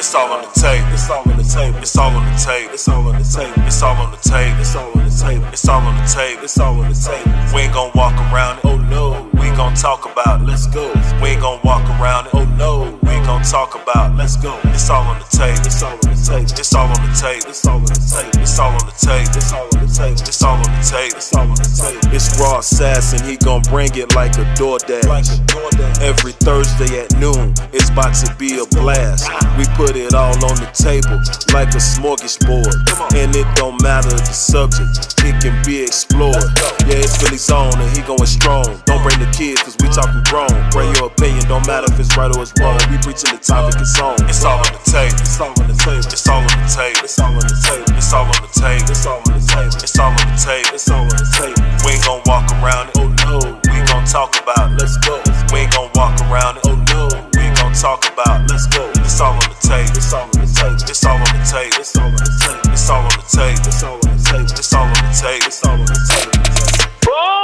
It's all on the table. It's all on the table. It's all on the table. It's all on the table. It's all on the table. It's all on the table. It's all on the table. It's all on the table. We ain't gonna walk around it. Oh no. We ain't gonna talk about it. Let's go. We ain't gonna walk around it. Oh no. We ain't gonna talk about it. Let's go. It's all on the table. It's all on the table. It's all on the table. It's all on the table. It's all on the table. It's all on the table. It's all on the table. It's all on the table. It's Raw Assassin. He gon' bring it like a DoorDash. Every Thursday at noon, it's about to be a blast. We put it all on the table like a smorgasbord. And it don't matter the subject, it can be explored. Yeah, it's Philly's on and he going strong. Don't bring the kids cause we talking grown. Bring your opinion, don't matter if it's right or it's wrong. We preaching the topic, it's on. It's all on the table. It's all on the table. It's all on the table. It's all on the table. It's all on the table. It's all on the table. It's all on the table. It's all on the table. We ain't gon' walk around it. Oh no. We ain't gon' talk about it. Let's go. We ain't gon' walk around it. Oh no. We ain't gon' talk about it. Let's go. It's all on the table. It's all on the table. It's all on the table. It's all on the table. It's all on the table. It's all on the table. It's all on the table. It's all on the table. Boom!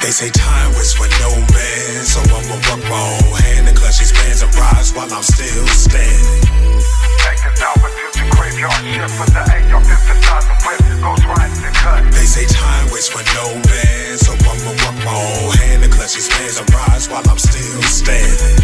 They say time waits for no man, so I'ma work my own hand and clutch these bands and rise while I'm still standing. Take us over to the graveyard shift with the AR 55 the whip goes right in the cut. They say time waits for no man, so I'ma work my own hand and clutch these bands and rise while I'm still standing.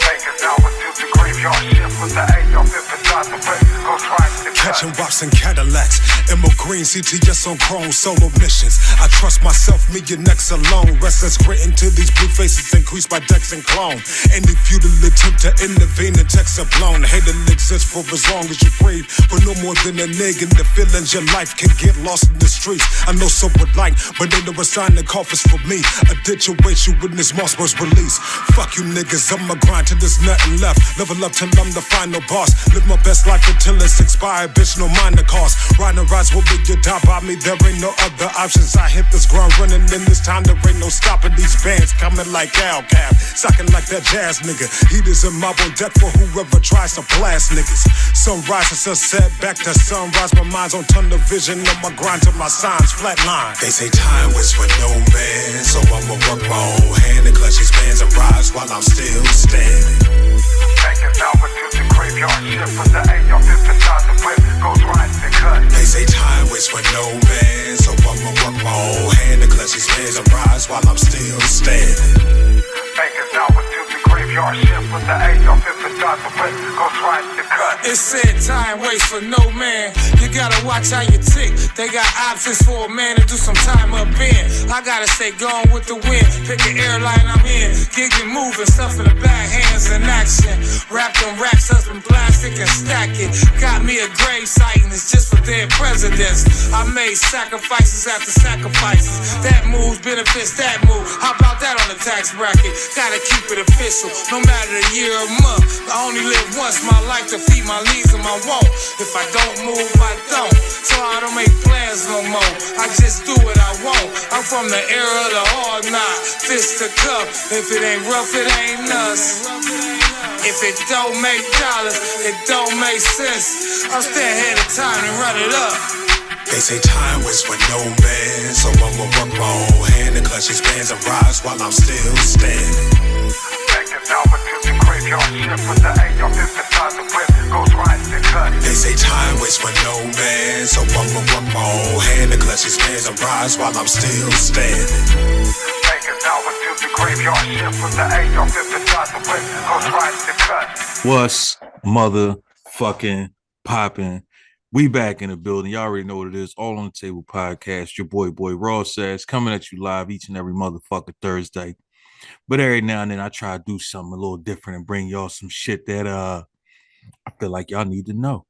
Take us over to the graveyard shift with the AR 55 the whip goes right in the cut. Catching wops and Cadillacs, Emerald Green CTS on chrome solo missions. I trust myself, me and next alone. Restless grit into these blue faces increased by Dex and clone. Any futile attempt to intervene and text are blown. Hat'll exist for as long as you breathe, but no more than a nigga. The feelings your life can get lost in the streets. I know some would like, but ain't no sign the coffers for me. A ditch awaits you when this Mossberg's release. Fuck you niggas, I'ma grind till there's nothing left. Level up till I'm the final boss. Live my best life until it's expired, bitch, no mind the cost. Ride and rise will be your top by me, there ain't no other options. I hit this ground running in this time, there ain't no stopping. These bands coming like Al Cap, socking like that jazz nigga. Heaters and mob on deck for whoever tries to blast niggas. Sunrise to sunset, back to sunrise. My mind's on tunnel vision, on my grind till my signs flatline. They say time waits for no man, so I'ma work my own hand and clutch these bands and rise while I'm still standing. Take us over to the graveyard shift with the AR 55 the whip goes right in the cut. They say time waits for no man, so I'ma work my own hand and clutch these bands and rise while I'm still standing. Take us over to the graveyard shift with the AR 55 the whip goes right in the cut. It said time waits for no man. You gotta watch how you tick. They got options for a man to do some time up in. I gotta stay gone with the wind. Pick an airline I'm in. Gigging, moving, stuff in the back, hands in action. Wrap them racks up in plastic and stack it. Got me a grave site and it's just for dead presidents. I made sacrifices after sacrifices. That move benefits that move. How about that on the tax bracket? Gotta keep it official, no matter the year or month. I only live once, my life to feed my needs and my want. If I don't move, I don't. So I don't make plans no more. I just do what I want. I'm from the era of the hard knock, fist to cup. If it ain't rough, it ain't us. If it don't make dollars, it don't make sense. I'll stay ahead of time and run it up. They say time waits for no man, so I'ma work my own hand and clutch these bands and rise while I'm still standing. Take us over to the graveyard shift with the AR 55 the whip goes right in the cut. They say time waits for no man, so I'ma work my own hand and clutch these bands and rise while I'm still standing. Take us over to the graveyard shift with the AR 55 the whip goes right in the cut. What's motherfucking poppin'? We back in the building. Y'all already know what it is. All on the Table podcast. Your boy Raw says coming at you live each and every motherfucker Thursday. But every now and then I try to do something a little different and bring y'all some shit that I feel like y'all need to know.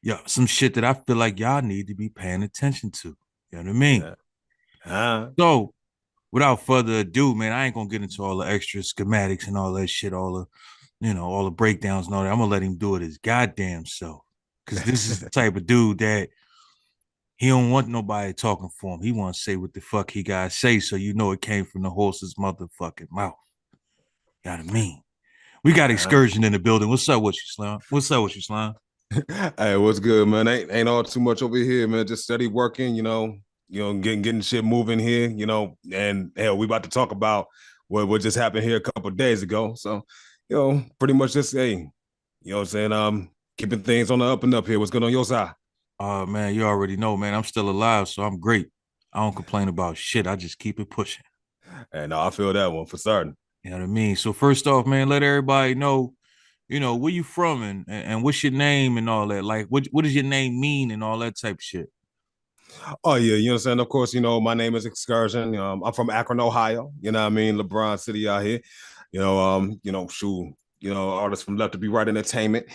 Yeah, some shit that I feel like y'all need to be paying attention to. You know what I mean? So without further ado, man, I ain't gonna get into all the extra schematics and all that shit, all the breakdowns and all that. I'm gonna let him do it his goddamn self. Because this is the type of dude that He don't want nobody talking for him. He want to say what the fuck he gotta say, so you know it came from the horse's motherfucking mouth. You know what I mean? We got Xcursion in the building. What's up with you, Slime? What's up with you, Slime? Hey, what's good, man? Ain't all too much over here, man. Just steady working, getting shit moving here, and hell, we about to talk about what just happened here a couple of days ago. So, pretty much just what I'm saying, keeping things on the up and up here. What's good on your side? Man, you already know, man. I'm still alive, so I'm great. I don't complain about shit. I just keep it pushing. And I feel that one for certain. You know what I mean? So first off, man, let everybody know, where you from and what's your name and all that. Like, what does your name mean and all that type of shit? Oh yeah, you understand. Of course, my name is Xcursion. I'm from Akron, Ohio. You know what I mean? LeBron City out here. Shoot, artists from Left to Be Right Entertainment.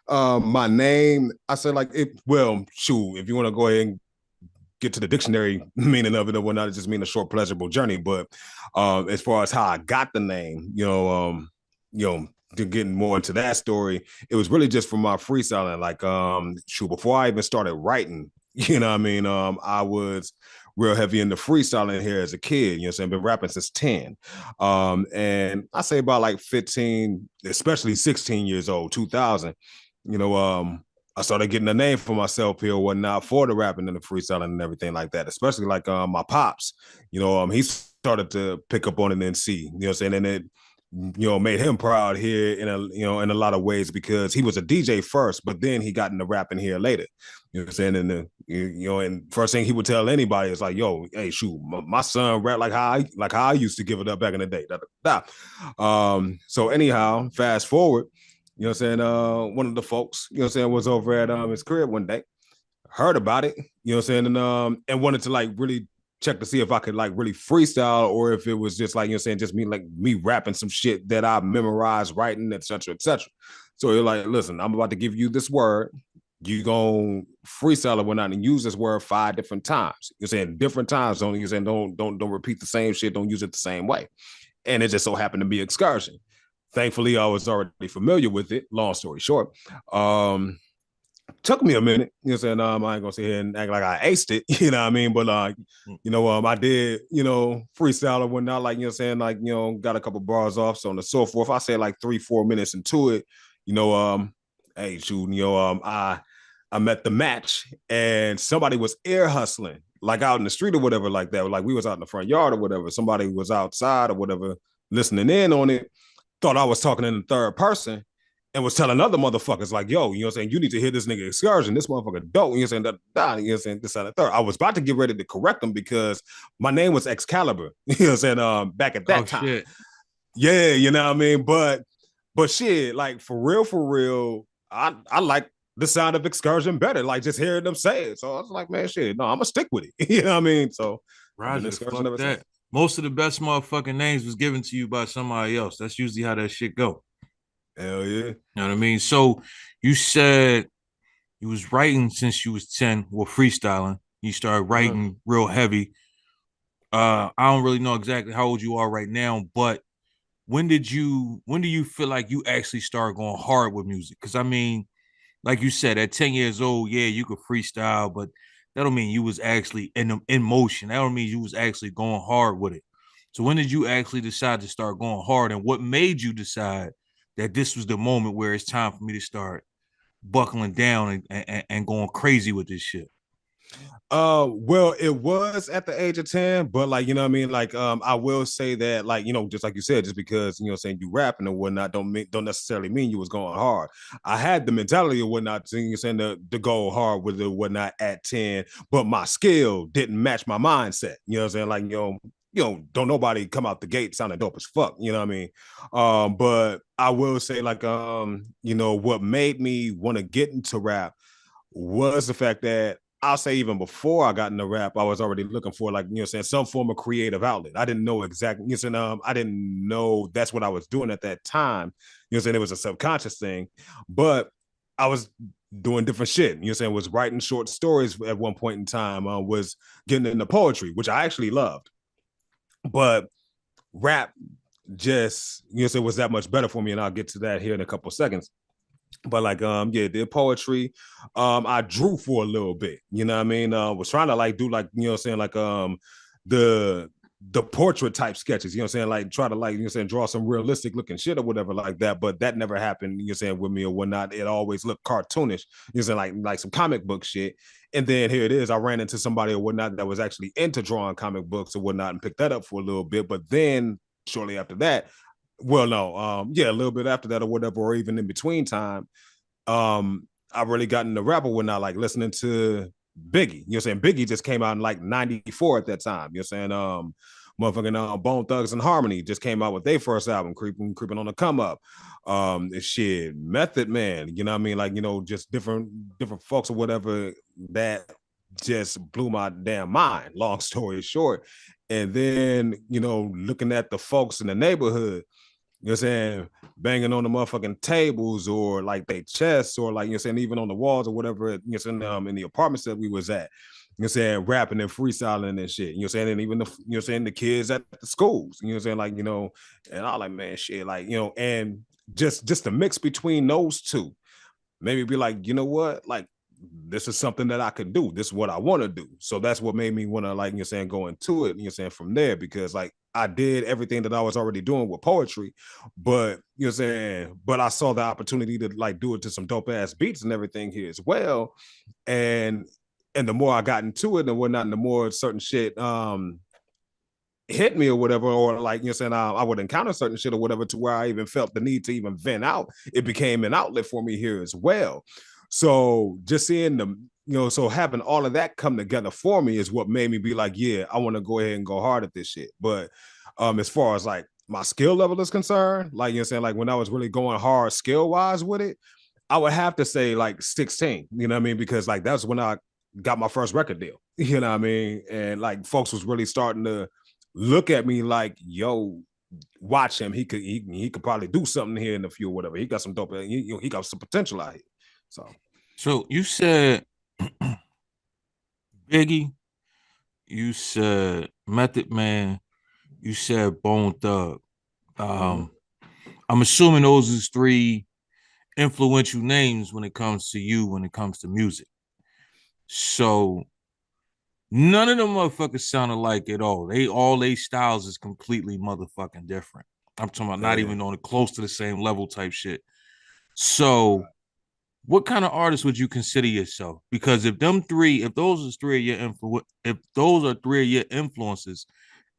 My name, I said like it. Well, shoot, if you want to go ahead and get to the dictionary meaning of it or whatnot, it just mean a short, pleasurable journey. But as far as how I got the name, to getting more into that story, it was really just from my freestyling. Like, before I even started writing, you know what I mean? I was real heavy into freestyling here as a kid, you know what I'm saying? Been rapping since 10. And I say about like 15, especially 16 years old, 2000, I started getting a name for myself here or whatnot for the rapping and the freestyling and everything like that, especially like my pops, he started to pick up on it and see, you know what I'm saying? And it, made him proud here in a lot of ways because he was a DJ first, but then he got into rapping here later. You know what I'm saying? And and first thing he would tell anybody is like, "Yo, hey, shoot, my son rap like how I used to give it up back in the day." So anyhow, fast forward, you know what I'm saying? One of the folks, you know what I'm saying, was over at his crib one day, heard about it, you know what I'm saying, and wanted to like really check to see if I could like really freestyle or if it was just like, just me rapping some shit that I memorized, writing, etc., etc. So you're like, listen, I'm about to give you this word. You gonna freestyle it when I use this word 5 different times. You're saying different times. You're saying don't repeat the same shit. Don't use it the same way. And it just so happened to be Xcursion. Thankfully, I was already familiar with it. Long story short, took me a minute, you know what I'm saying? I ain't gonna sit here and act like I aced it, you know what I mean? But I did, freestyle or whatnot, like, you know what I'm saying? Like, got a couple bars off, so on and so forth. I say like 3-4 minutes into it, hey, shoot, I met the match and somebody was ear hustling, like out in the street or whatever, like that. Like we was out in the front yard or whatever. Somebody was outside or whatever, listening in on it, thought I was talking in the third person. And was telling other motherfuckers like, yo, you know what I'm saying? You need to hear this nigga Xcursion. This motherfucker dope. You know what I'm saying? You know what I'm saying? This, and the third. I was about to get ready to correct him because my name was Excalibur. You know what I'm saying? Back at that time. Shit. Yeah, you know what I mean? But shit, like for real, I like the sound of Xcursion better. Like just hearing them say it. So I was like, man, shit, no, I'm gonna stick with it. You know what I mean? So Roger, fuck that. Most of the best motherfucking names was given to you by somebody else. That's usually how that shit go. Hell yeah. You know what I mean? So you said you was writing since you was 10, well, freestyling. You started writing real heavy. I don't really know exactly how old you are right now, but when do you feel like you actually started going hard with music? Because I mean, like you said, at 10 years old, yeah, you could freestyle, but that don't mean you was actually in motion. That don't mean you was actually going hard with it. So when did you actually decide to start going hard, and what made you decide that this was the moment where it's time for me to start buckling down and going crazy with this shit? Well, it was at the age of 10, but like, you know what I mean? Like, I will say that, like, just like you said, just because, saying you rapping and whatnot, don't necessarily mean you was going hard. I had the mentality of whatnot, you're saying to go hard with it, whatnot at 10, but my skill didn't match my mindset. You know what I'm saying? Like, don't nobody come out the gate sounding dope as fuck. You know what I mean? But I will say like, what made me want to get into rap was the fact that I'll say even before I got into rap, I was already looking for like, some form of creative outlet. I didn't know exactly, I didn't know that's what I was doing at that time. It was a subconscious thing, but I was doing different shit. Was writing short stories at one point in time, was getting into poetry, which I actually loved. But rap just, was that much better for me. And I'll get to that here in a couple of seconds. But like yeah, did poetry. I drew for a little bit, you know what I mean? Was trying to like do like, you know what I'm saying, like the the portrait type sketches, you know what I'm saying, like try to like, you know what I'm saying, draw some realistic looking shit or whatever like that, but that never happened, you know what I'm saying, with me or whatnot. It always looked cartoonish, you know what I'm saying, like some comic book shit. And then here it is, I ran into somebody or whatnot that was actually into drawing comic books or whatnot and picked that up for a little bit. But then shortly after that, well, no, yeah, a little bit after that or whatever, or even in between time, I really got into rap or whatnot, like listening to Biggie. You know what I'm saying? Biggie just came out in like 94 at that time. You know what I'm saying? Motherfucking Bone Thugs and Harmony just came out with their first album, Creeping on the Come Up. Shit, Method Man, you know what I mean? Like, you know, just different folks or whatever that just blew my damn mind, long story short. And then, you know, looking at the folks in the neighborhood, you know what I'm saying, banging on the motherfucking tables or like they chests or like, you know what I'm saying, even on the walls or whatever, you know what I'm saying, in the apartments that we was at, you know what I'm saying, rapping and freestyling and shit, you know what I'm saying, and even the, you know what I'm saying, the kids at the schools, you know what I'm saying, like, you know, and I like, man, shit, like, you know, and just the mix between those two, maybe be like, you know what, like, this is something that I could do. This is what I want to do. So that's what made me want to, like, you know, saying, go into it, you know, saying, from there, because like I did everything that I was already doing with poetry, but you know, saying, but I saw the opportunity to like do it to some dope ass beats and everything here as well. And the more I got into it and whatnot, and the more certain shit hit me or whatever, or like, you know, saying, I would encounter certain shit or whatever to where I even felt the need to even vent out. It became an outlet for me here as well. So just seeing the, you know, so having all of that come together for me is what made me be like, yeah, I want to go ahead and go hard at this shit. But as far as like my skill level is concerned, like, you know, saying, like when I was really going hard skill wise with it, I would have to say like 16, you know what I mean? Because like that's when I got my first record deal, you know what I mean? And like folks was really starting to look at me like, yo, watch him. He could probably do something here in the few, whatever. He got some dope. He got some potential out here. So you said Biggie, you said Method Man, you said Bone Thug. Um, I'm assuming those is three influential names when it comes to you, when it comes to music. So none of them motherfuckers sound alike at all. They styles is completely motherfucking different. I'm talking about not even on a close to the same level type shit. So what kind of artist would you consider yourself? Because if those are three of your influences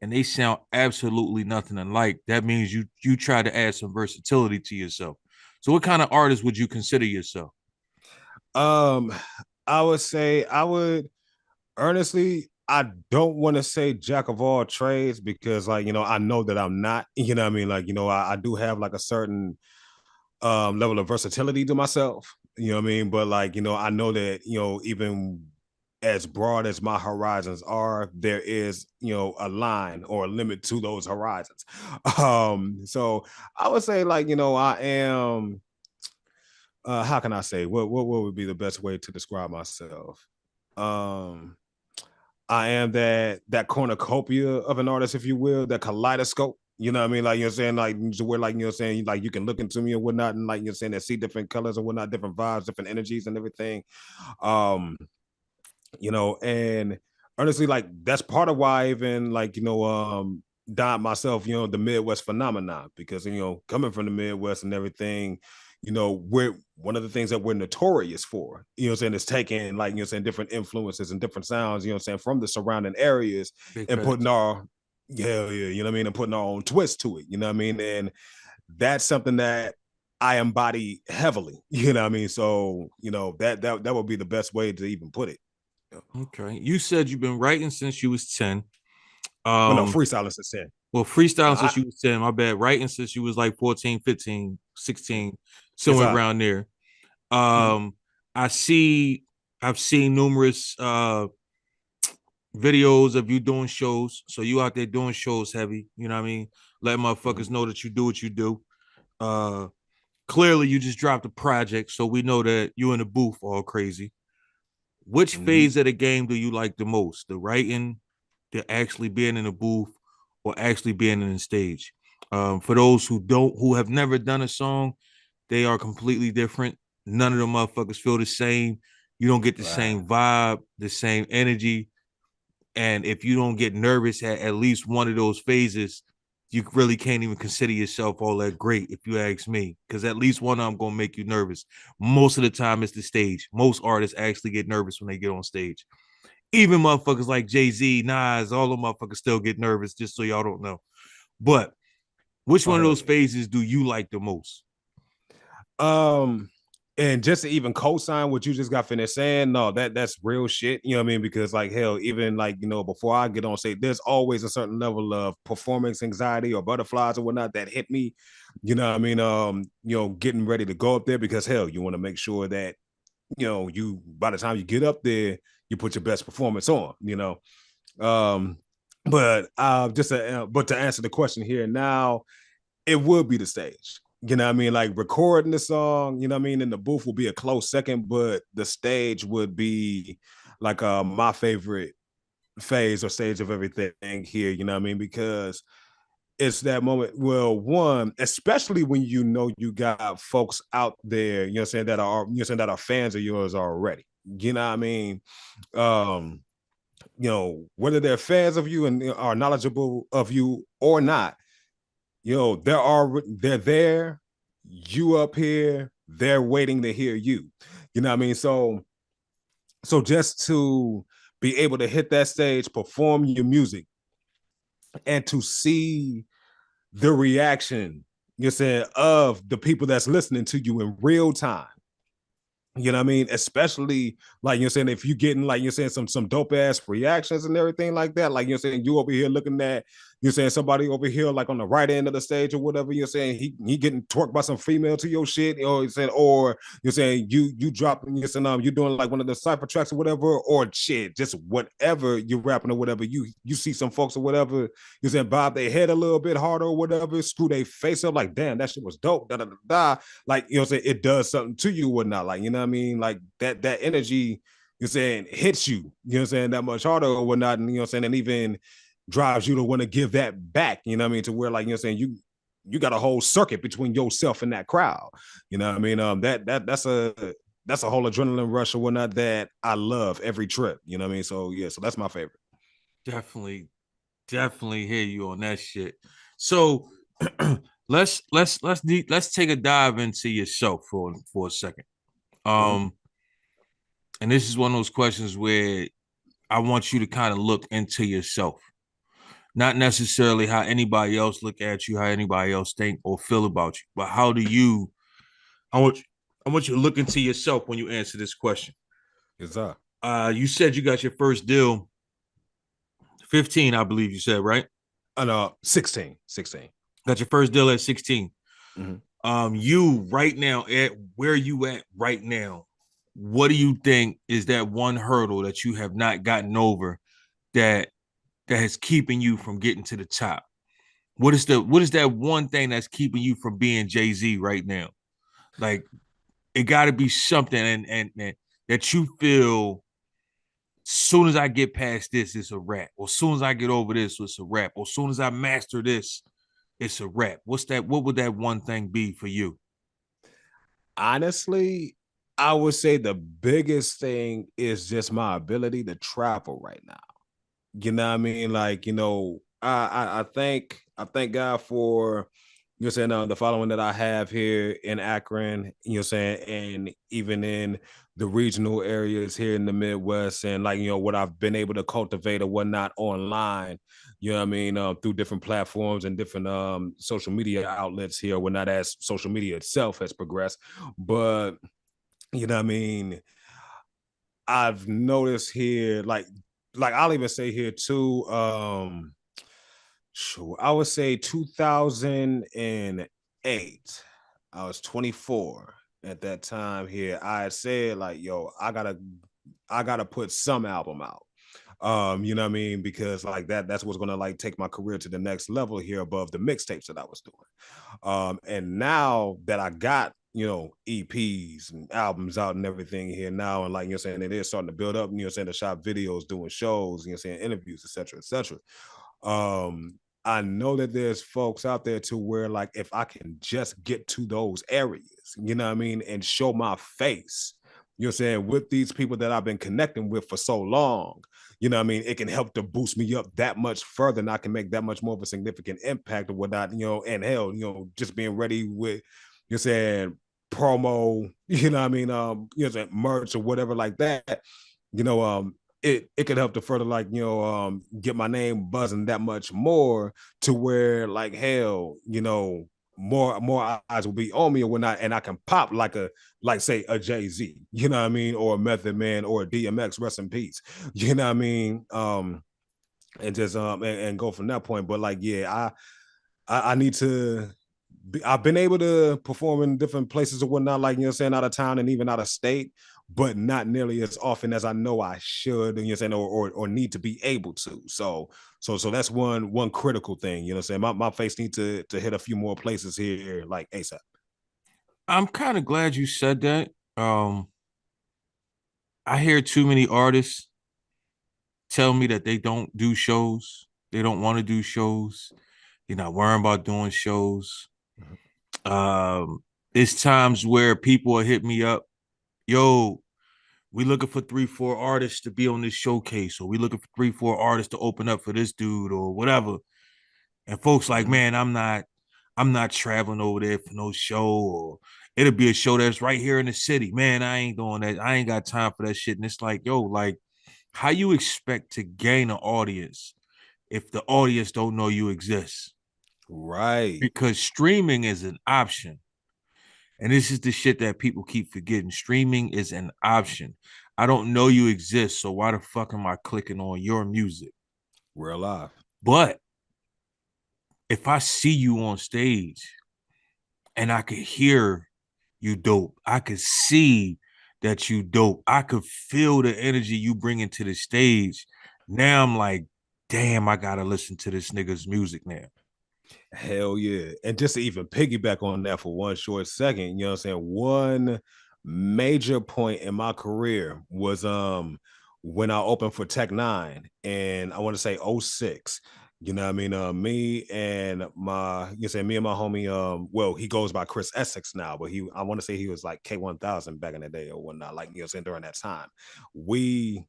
and they sound absolutely nothing alike, that means you try to add some versatility to yourself. So what kind of artist would you consider yourself? Um, I would say I would honestly, I don't want to say jack of all trades because, like, you know, I know that I'm not, you know what I mean? Like, you know, I do have like a certain level of versatility to myself, you know what I mean? But like, you know, I know that, you know, even as broad as my horizons are, there is, you know, a line or a limit to those horizons. So I would say, like, you know, I am how can I say, what would be the best way to describe myself? Um I am that cornucopia of an artist, if you will, that kaleidoscope. You know what I mean? Like, you know what I'm saying? Like, to where, like, you know what I'm saying? Like, you can look into me and whatnot, and like, you know what I'm saying, that see different colors and whatnot, different vibes, different energies and everything. Um, you know, and honestly, like, that's part of why I even, like, you know, died myself, you know, the Midwest phenomenon, because, you know, coming from the Midwest and everything, you know, we're one of the things that we're notorious for, you know what I'm saying, is taking, like, you know what I'm saying, different influences and different sounds, you know what I'm saying, from the surrounding areas Big and facts. putting our, yeah, you know what I mean, and putting our own twist to it, you know what I mean? And that's something that I embody heavily, you know what I mean? So, you know, that would be the best way to even put it. Okay. You said you've been writing since you was 10. Well, no, Um, freestyle is a sin. well, freestyling I, since you was 10, my bad. Writing since you was like 14, 15, 16, yes, somewhere I. around there. Mhm. Um, I see I've seen numerous videos of you doing shows. So you out there doing shows heavy, you know what I mean? Let motherfuckers know that you do what you do. Uh Clearly you just dropped a project, so we know that you in the booth all crazy. Which Mhm. phase of the game do you like the most? The writing, the actually being in the booth, or actually being in the stage? For those who have never done a song, they are completely different. none of the motherfuckers feel the same. You don't get the Right. same vibe, the same energy. And if you don't get nervous at least one of those phases, you really can't even consider yourself all that great, if you ask me, because at least one of them gonna make you nervous. Most of the time, it's the stage. Most artists actually get nervous when they get on stage. Even motherfuckers like Jay-Z, Nas, all the motherfuckers still get nervous, just so y'all don't know. But which Oh, one of hell those phases do you like the most? And just to even co-sign what you just got finished saying, no, that's real shit. You know what I mean? Because like hell, even like before I get on stage, there's always a certain level of performance anxiety or butterflies or whatnot that hit me. You know what I mean? Getting ready to go up there because hell, you want to make sure that you by the time you get up there, you put your best performance on. Um, but to answer the question here now, it would be the stage. You know what I mean? Like recording the song, you know what I mean? In the booth will be a close second, but the stage would be like my favorite phase or stage of everything here, you know what I mean? Because it's that moment. Well, one, especially when you got folks out there, that are fans of yours already. You know what I mean? Um, whether they're fans of you and are knowledgeable of you or not, they're there, you up here, they're waiting to hear you. You know what I mean? So just to be able to hit that stage, perform your music, and to see the reaction, of the people that's listening to you in real time. You know what I mean? Especially like if you getting like some dope ass reactions and everything like that, like you over here looking at somebody over here like on the right end of the stage or whatever, he getting twerked by some female to your shit, you dropping you doing like one of the cypher tracks or whatever, or shit, just whatever you're rapping or whatever, you see some folks or whatever, bob their head a little bit harder or whatever, screw their face up like damn, that shit was dope, da da da da. Like it does something to you or not, like I mean, like that energy, hits you, that much harder or whatnot, and and even drives you to want to give that back, to where like you got a whole circuit between yourself and that crowd. You know what I mean? That's a whole adrenaline rush or whatnot that I love every trip. You know what I mean? So yeah, so that's my favorite. Definitely, definitely hear you on that shit. So let's take a dive into yourself for a second. Um, and this is one of those questions where I want you to kind of look into yourself, not necessarily how anybody else look at you, how anybody else think or feel about you, but how do you? I want you, I want you to look into yourself when you answer this question. Yes, sir. You said you got your first deal 15, I believe you said, right? No, 16. Got your first deal at 16. Mhm. You right now at where you at right now, what do you think is that one hurdle that you have not gotten over that is keeping you from getting to the top? What is that one thing that's keeping you from being Jay-Z right now? Like it got to be something and that you feel soon as I get past this, it's a wrap. Or soon as I get over this, it's a wrap. Or soon as I master this, it's a wrap. What would that one thing be for you? Honestly, I would say the biggest thing is just my ability to travel right now. You know what I mean? Like, I thank God for the following that I have here in Akron, and even in the regional areas here in the Midwest, and like, what I've been able to cultivate or whatnot online, what I mean, through different platforms and different social media outlets here, when not as social media itself has progressed. But what I mean, I've noticed here, like I'll even say here too, sure, I would say 2008. I was 24 at that time here. I had said like, yo, I gotta put some album out. You know what I mean? Because like that's what's gonna like take my career to the next level here above the mixtapes that I was doing. And now that I got, EPs and albums out and everything here now, and like it is starting to build up, to shop videos, doing shows, interviews, etc., etc. I know that there's folks out there to where like if I can just get to those areas, you know what I mean, and show my face, you know what I'm saying, with these people that I've been connecting with for so long, you know what I mean, it can help to boost me up that much further and I can make that much more of a significant impact of whatnot, you know, and hell, you know, just being ready with, you know what I'm saying, promo, you know what I mean, you know what I'm saying, merch or whatever like that, you know, it could help to further like you know get my name buzzing that much more to where like hell you know more eyes will be on me or whatnot and I can pop like a like say a Jay-Z, you know what I mean, or a Method Man or a DMX, rest in peace, you know what I mean, and just and go from that point. But like yeah, I need to I've been able to perform in different places or whatnot, like you know what I'm saying, out of town and even out of state, but not nearly as often as I know I should, you know what I'm saying, or need to be able to. So that's one critical thing, you know what I'm saying. My face needs to hit a few more places here, like ASAP. I'm kind of glad you said that. I hear too many artists tell me that they don't do shows. They don't want to do shows. They're not worrying about doing shows. It's times where people will hit me up, yo, we looking for 3-4 artists to be on this showcase, or we looking for 3-4 artists to open up for this dude or whatever. And folks like, man, I'm not traveling over there for no show, or it'll be a show that's right here in the city. Man, I ain't doing that. I ain't got time for that shit. And it's like, yo, like, how you expect to gain an audience if the audience don't know you exist? Right. Because streaming is an option. And this is the shit that people keep forgetting. Streaming is an option. I don't know you exist, so why the fuck am I clicking on your music? We're alive. But if I see you on stage and I could hear you dope, I could see that you dope, I could feel the energy you bring into the stage. Now I'm like, damn, I gotta listen to this nigga's music now. Hell yeah. And just to even piggyback on that for one short second, you know what I'm saying? One major point in my career was when I opened for Tech Nine and I want to say '06. You know what I mean? Me and my, you know, say me and my homie, well, he goes by Chris Essex now, but I want to say he was like K1000 back in the day or whatnot, like, you know what I'm saying, during that time. We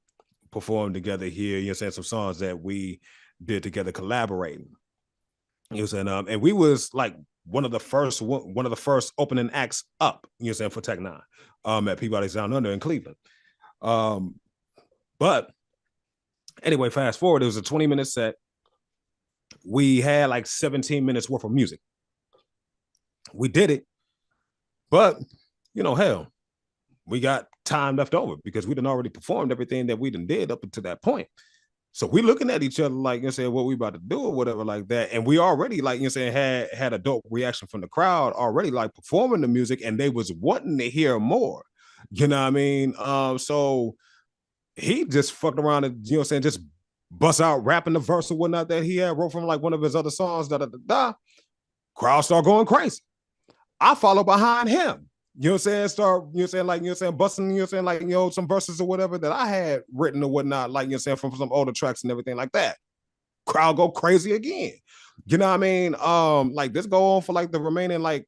performed together here, you know what I'm saying, some songs that we did together collaborating. You know what I'm saying? And we was like one of the first opening acts up, you know what I'm saying, for Tech Nine, at Peabody's Down Under in Cleveland. But anyway, fast forward, it was a 20-minute set. We had like 17 minutes worth of music. We did it, but you know, hell, we got time left over because we done already performed everything that we done did up until that point. So we looking at each other like, you know, saying what we about to do or whatever like that. And we already like, you know, saying had a dope reaction from the crowd already, like performing the music, and they was wanting to hear more. You know what I mean? So he just fucked around and, you know what I'm saying, just bust out rapping the verse or whatnot that he had wrote from like one of his other songs, crowd start going crazy. I follow behind him. You know what I'm saying? Start, you know what I'm saying, like, you know what I'm saying, busting, you know what I'm saying, like, you know, some verses or whatever that I had written or whatnot, like, you know what I'm saying, from some older tracks and everything like that. Crowd go crazy again. You know what I mean? Like this go on for like the remaining like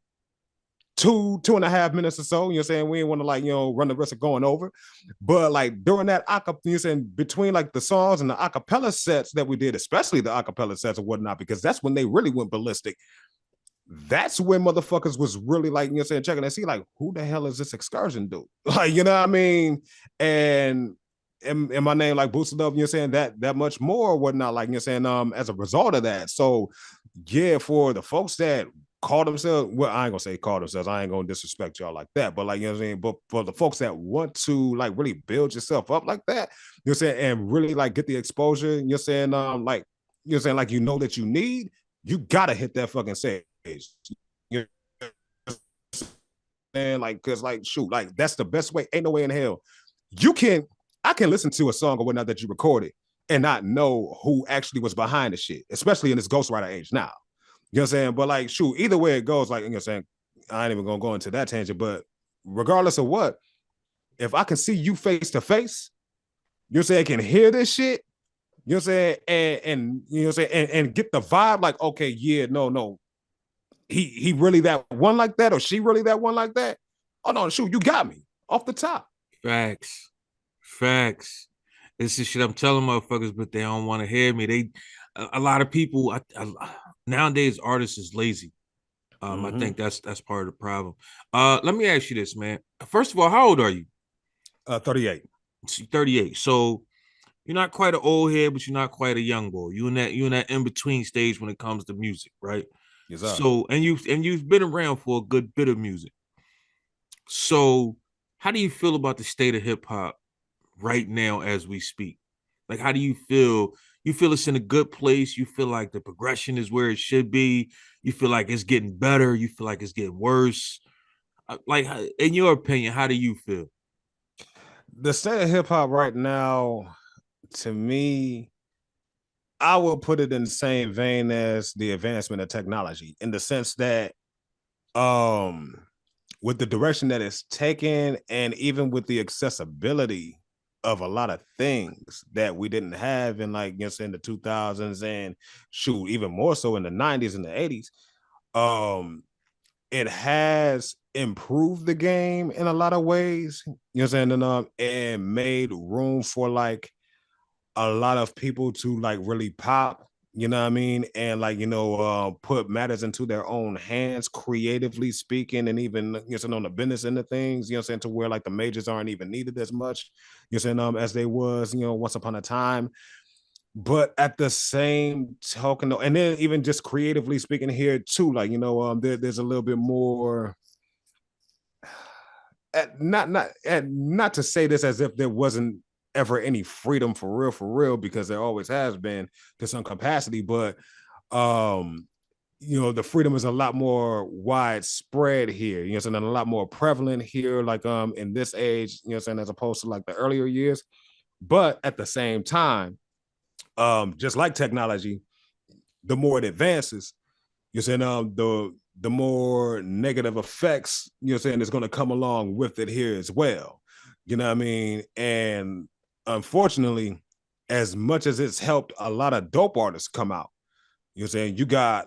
2.5 minutes or so. You know what I'm saying? We ain't want to like, you know, run the risk of going over. But like during that acapella, you know, saying between like the songs and the acapella sets that we did, especially the acapella sets or whatnot, because that's when they really went ballistic. That's when motherfuckers was really like, you know what I'm saying, checking and see like, who the hell is this Xcursion dude? Like, you know what I mean? And my name like boosted up, you know what I'm saying, that much more or whatnot, like, you know what I'm saying, as a result of that. So yeah, for the folks that call themselves, well, I ain't gonna say call themselves, I ain't gonna disrespect y'all like that, but like, you know what I'm saying, but for the folks that want to like really build yourself up like that, you know what I'm saying, and really like get the exposure, you know what I'm saying, like, you know what I'm saying, like, you know that you need, you gotta hit that fucking stage. You know, and like, cause like, shoot, like that's the best way. Ain't no way in hell I can listen to a song or whatnot that you recorded and not know who actually was behind the shit, especially in this ghostwriter age now. You know what I'm saying? But like, shoot, either way it goes, like, you know what I'm saying, I ain't even gonna go into that tangent, but regardless of what, if I can see you face to face, you know what I'm saying, I can hear this shit, You know what I'm saying? And you know what I'm saying? And get the vibe like, okay, yeah, no. He really that one like that, or she really that one like that? Oh no, shoot, you got me off the top. Facts. Facts. This is shit I'm telling motherfuckers, but they don't want to hear me. A lot of people, nowadays, artists is lazy. I think that's part of the problem. Let me ask you this, man. First of all, how old are you? 38. 38. So you're not quite an old head, but you're not quite a young boy. You in that in between stage when it comes to music, right? Yes, sir. So and you've been around for a good bit of music. So how do you feel about the state of hip hop right now as we speak? Like, how do you feel? You feel it's in a good place? You feel like the progression is where it should be? You feel like it's getting better? You feel like it's getting worse? Like, in your opinion, how do you feel? The state of hip hop right now, to me, I will put it in the same vein as the advancement of technology, in the sense that um with the direction that it's taken, and even with the accessibility of a lot of things that we didn't have in, like, you know, in the 2000s, and shoot, even more so in the 90s and the 80s. um it has improved the game in a lot of ways, you know what I'm saying, and made room for like a lot of people to like really pop, you know what I mean? And like, put matters into their own hands, creatively speaking, and even, you know what I'm saying, on the business end of things, you know what I'm saying, to where like the majors aren't even needed as much, you know what I'm saying, as they was, once upon a time. But at the same token, though, and then even just creatively speaking here too, like, there's a little bit more, not to say this as if there wasn't ever any freedom for real, because there always has been to some capacity, but um the freedom is a lot more widespread here, you know, and a lot more prevalent here, like in this age, you know, saying, as opposed to like the earlier years. But at the same time, just like technology, the more it advances, you're saying, the more negative effects, you're saying, is going to come along with it here as well. You know what I mean? And unfortunately, as much as it's helped a lot of dope artists come out, you're saying, you got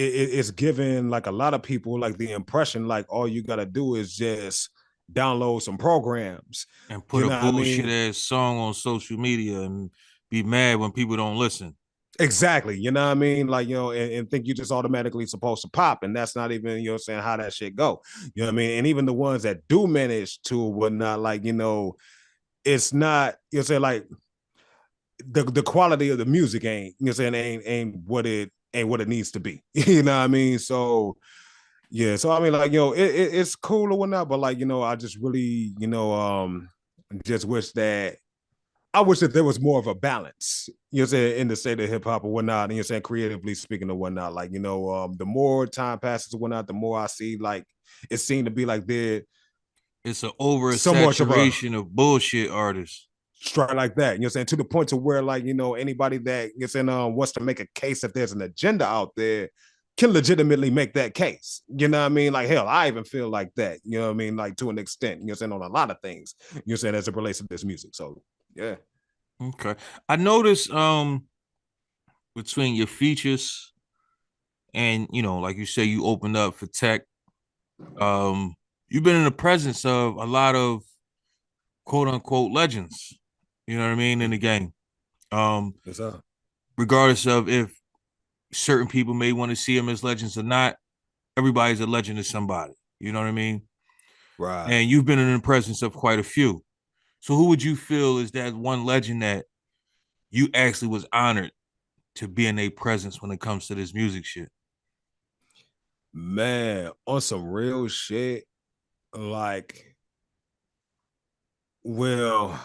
it's given like a lot of people like the impression like all you got to do is just download some programs. And put You a know what I bullshit mean? ass song on social media and be mad when people don't listen. Exactly. You know what I mean? Like, and think you just automatically supposed to pop. And that's not even, saying, how that shit go. You know what I mean? And even the ones that do manage to whatnot, like, it's not, saying, like, the quality of the music ain't, saying, ain't what it needs to be. You know what I mean? So yeah. So I mean, like, it's cool or whatnot, but like, I just really, just wish that there was more of a balance, saying, in the state of hip hop or whatnot, and you're saying creatively speaking or whatnot. Like, the more time passes or whatnot, the more I see like it seemed to be like there It's an so much of a oversaturation of bullshit artists. strike like that. You know what I'm saying? To the point to where like, anybody that gets in wants to make a case that there's an agenda out there can legitimately make that case. You know what I mean? Like, hell, I even feel like that, you know what I mean? Like, to an extent, you know what I'm saying, on a lot of things, you know what I'm saying, as it relates to this music. So yeah. Okay. I noticed between your features and like you say, you opened up for tech. You've been in the presence of a lot of quote unquote legends, you know what I mean, in the game. Yes, sir. Regardless of if certain people may want to see them as legends or not, everybody's a legend to somebody, you know what I mean? Right. And you've been in the presence of quite a few. So who would you feel is that one legend that you actually was honored to be in a presence when it comes to this music shit? Man, on some real shit, like, well,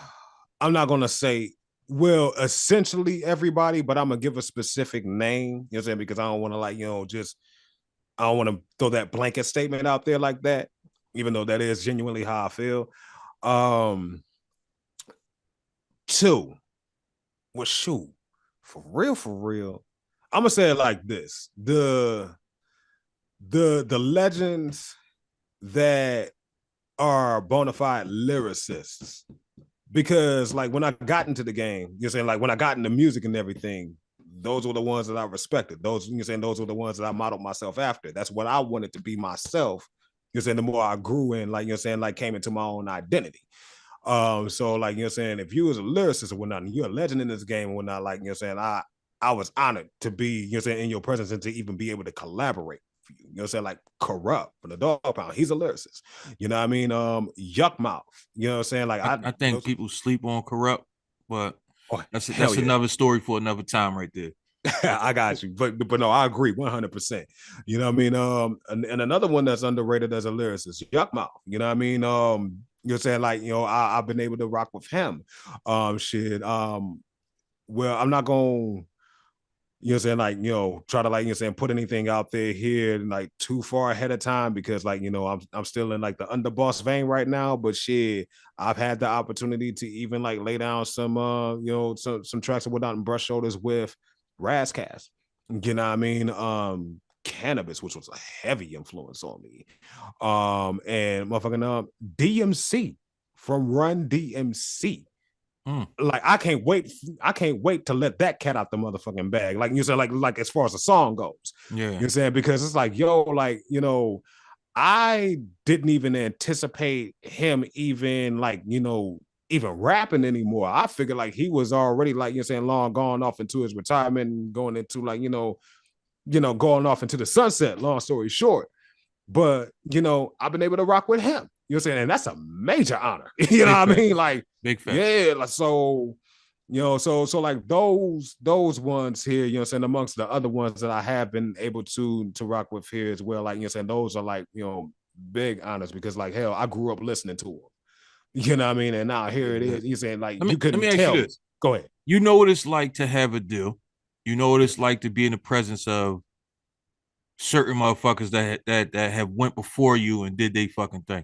I'm not gonna say, well, essentially everybody, but I'm gonna give a specific name, you know what I'm saying? Because I don't want to, like, I don't want to throw that blanket statement out there like that, even though that is genuinely how I feel. Um, Two, well, shoot, for real. I'm gonna say it like this: the legends that are bona fide lyricists because like when I got into the game, you're saying like when I got into music and everything, those were the ones that I respected. Those you're saying those were the ones that I modeled myself after. That's what I wanted to be myself. You're saying the more I grew in, like you're saying, like came into my own identity. So like you're saying, if you was a lyricist or whatnot, you're a legend in this game and whatnot, like you're saying, I was honored to be, you're saying, in your presence and to even be able to collaborate. You know what I'm saying? Like Corrupt from the Dog Pound. He's a lyricist. You know what I mean? Yuck Mouth. You know what I'm saying? Like I think people sleep on Corrupt, but oh, that's hell yeah. another story for another time right there. I got you, but no, I agree 100%. You know what I mean? And another one that's underrated as a lyricist, Yuck Mouth. You know what I mean? You're saying like I've been able to rock with him. Shit. Well, I'm not gonna saying like try to like saying put anything out there here like too far ahead of time because like I'm still in like the underboss vein right now, but shit, I've had the opportunity to even like lay down some some tracks and whatnot and brush shoulders with Razzcast. You know what I mean? Cannabis, which was a heavy influence on me. And motherfucking DMC from Run DMC. Like I can't wait to let that cat out the motherfucking bag. Like you said, like as far as the song goes. Yeah. You know what I'm saying? Because it's like, like, I didn't even anticipate him even like, even rapping anymore. I figured like he was already like, saying, long gone off into his retirement and going into like, going off into the sunset, long story short. But I've been able to rock with him. You know what I'm saying? And that's a major honor. You know what I mean? Like, big fact. Yeah, like so, so like those ones here, you know what I'm saying, amongst the other ones that I have been able to rock with here as well. Like, saying those are like, big honors because like hell, I grew up listening to them. You know what I mean? And now here it is. You're saying like you couldn't tell. You Go ahead. You know what it's like to have a deal. You know what it's like to be in the presence of certain motherfuckers that have went before you and did they fucking thing.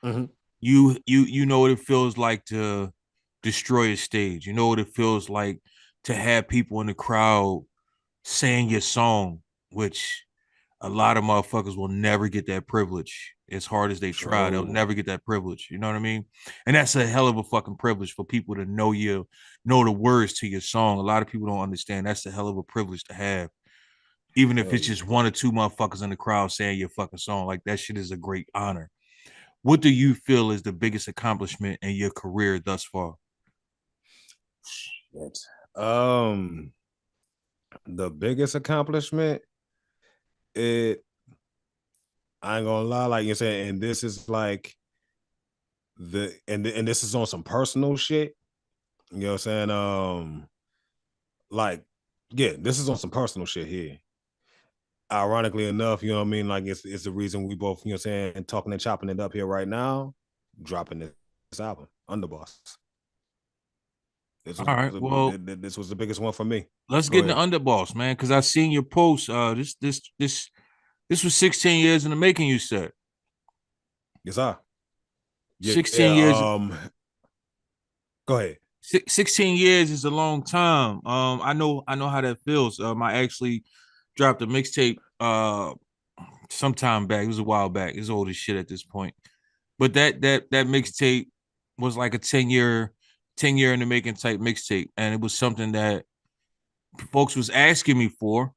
Mm-hmm. You know what it feels like to destroy a stage. You know what it feels like to have people in the crowd saying your song, which a lot of motherfuckers will never get that privilege. As hard as they try, they'll never get that privilege. You know what I mean? And that's a hell of a fucking privilege for people to know the words to your song. A lot of people don't understand that's a hell of a privilege to have. Even if it's just one or two motherfuckers in the crowd saying your fucking song, like that shit is a great honor. What do you feel is the biggest accomplishment in your career thus far? Shit. The biggest accomplishment, I ain't gonna lie, like you're saying, and this is like and this is on some personal shit. You know what I'm saying? Like, yeah, this is on some personal shit here. Ironically enough, you know what I mean? Like it's the reason we both, saying, talking and chopping it up here right now, dropping this album, Underboss. All right, well, this was the biggest one for me. Let's get into Underboss, man, because I seen your post. This was 16 years in the making, you said. Yes, sir. 16 years. Go ahead. 16 years is a long time. I know how that feels. I actually dropped a mixtape sometime back. It was a while back. It's old as shit at this point. But that mixtape was like a 10-year in the making type mixtape. And it was something that folks was asking me for,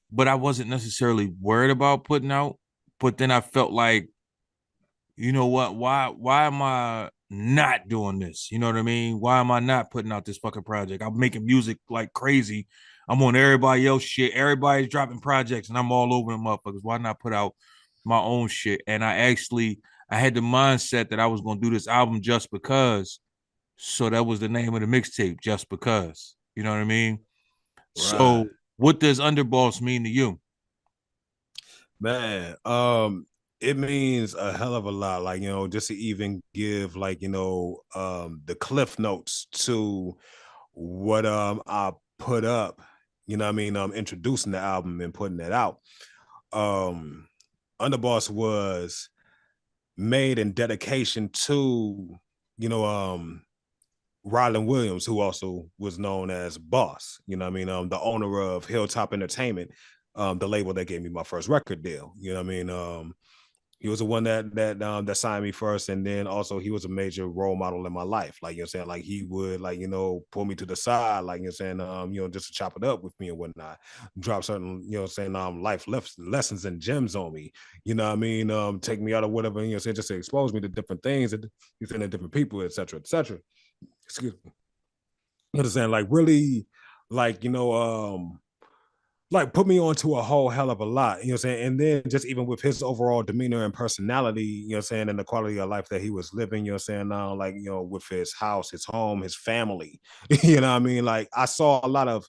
but I wasn't necessarily worried about putting out. But then I felt like, you know what? Why am I not doing this? You know what I mean? Why am I not putting out this fucking project? I'm making music like crazy. I'm on everybody else shit. Everybody's dropping projects and I'm all over the motherfuckers. Why not put out my own shit? And I had the mindset that I was going to do this album just because. So that was the name of the mixtape, Just Because. You know what I mean? Right. So what does Underboss mean to you? Man, it means a hell of a lot. Like, just to even give like, the cliff notes to what I put up, you know what I mean? Introducing the album and putting it out. Underboss was made in dedication to, Ryland Williams, who also was known as Boss, you know what I mean? The owner of Hilltop Entertainment, the label that gave me my first record deal, you know what I mean? He was the one that signed me first, and then also he was a major role model in my life. Like, you know what I'm saying, like he would, like, you know, pull me to the side, like, you know what I'm saying, you know, just to chop it up with me and whatnot, drop certain, you know what I'm saying, life lessons and gems on me. You know what I mean? Take me out of whatever, you know what I'm saying, just to expose me to different things and you know, different people, etc., etc. Excuse me. You know what I'm saying? Like really, like, you know, like put me onto a whole hell of a lot, you know what I'm saying? And then just even with his overall demeanor and personality, you know what I'm saying, and the quality of life that he was living, you know what I'm saying, now, like, you know, with his house, his home, his family, you know what I mean? Like I saw a lot of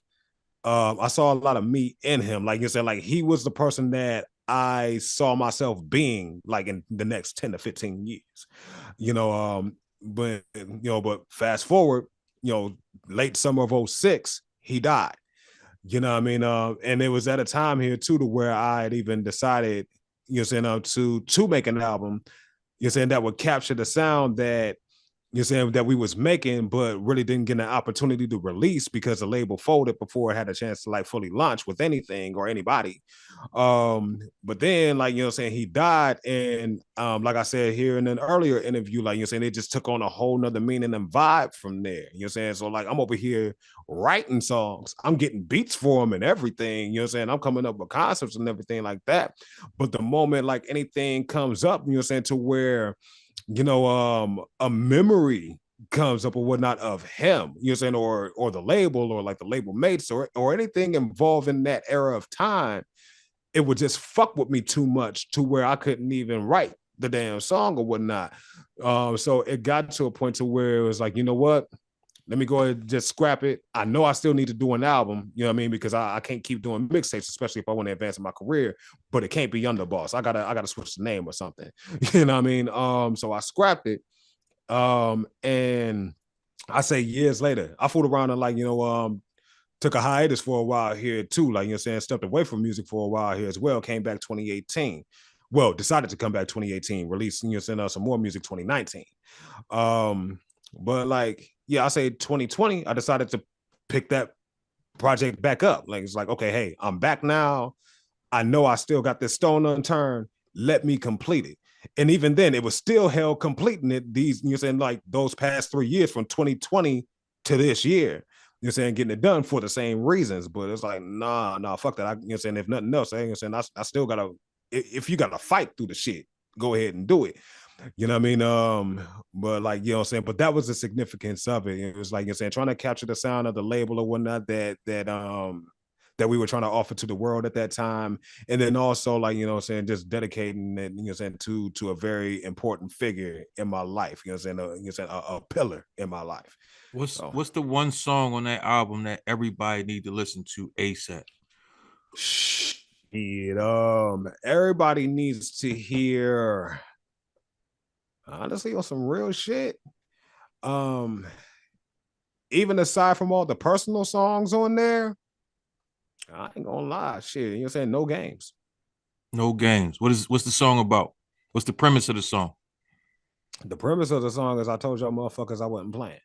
me in him. Like you said, like he was the person that I saw myself being like in the next 10 to 15 years. You know, but you know, but fast forward, you know, late summer of '06, he died. You know what I mean? And it was at a time here too to where I had even decided, you know, saying to make an album, you're saying that would capture the sound that you're saying that we was making, but really didn't get an opportunity to release because the label folded before it had a chance to like fully launch with anything or anybody. But then, like, you know what I'm saying, he died. And like I said here in an earlier interview, like, you know what I'm saying, it just took on a whole nother meaning and vibe from there. You know what I'm saying? So like I'm over here writing songs, I'm getting beats for them and everything, you know what I'm saying? I'm coming up with concepts and everything like that. But the moment like anything comes up, you know what I'm saying, to where you know, a memory comes up or whatnot of him, you know what I'm saying, or the label or like the label mates or anything involved in that era of time, it would just fuck with me too much to where I couldn't even write the damn song or whatnot. So it got to a point to where it was like, you know what? Let me go ahead and just scrap it. I know I still need to do an album, you know what I mean? Because I can't keep doing mixtapes, especially if I want to advance in my career, but it can't be Underboss. I gotta switch the name or something. You know what I mean? So I scrapped it. And I say years later, I fooled around and like, you know, took a hiatus for a while here too. Like, you know what I'm saying, stepped away from music for a while here as well, came back 2018. Well, decided to come back 2018, released, you know, send out some more music 2019. But like, yeah, I say 2020, I decided to pick that project back up. Like, it's like, okay, hey, I'm back now. I know I still got this stone unturned. Let me complete it. And even then, it was still held completing it these, you know, saying like those past 3 years from 2020 to this year. You know, saying getting it done for the same reasons, but it's like nah, fuck that. You know, saying if nothing else, you know, saying I still gotta. If you gotta fight through the shit, go ahead and do it. You know what I mean? But like, you know what I'm saying? But that was the significance of it. It was like, you're saying, trying to capture the sound of the label or whatnot that we were trying to offer to the world at that time. And then also like, you know what I'm saying, just dedicating it, you know what I'm saying, to a very important figure in my life, you know what I'm saying, you know what I'm saying, a pillar in my life. What's the one song on that album that everybody need to listen to ASAP? Shit, everybody needs to hear, honestly, on some real shit. Um, Even aside from all the personal songs on there, I ain't gonna lie, shit. You know what I'm saying? No games. No games. What's the song about? What's the premise of the song? The premise of the song is I told y'all motherfuckers I wasn't playing.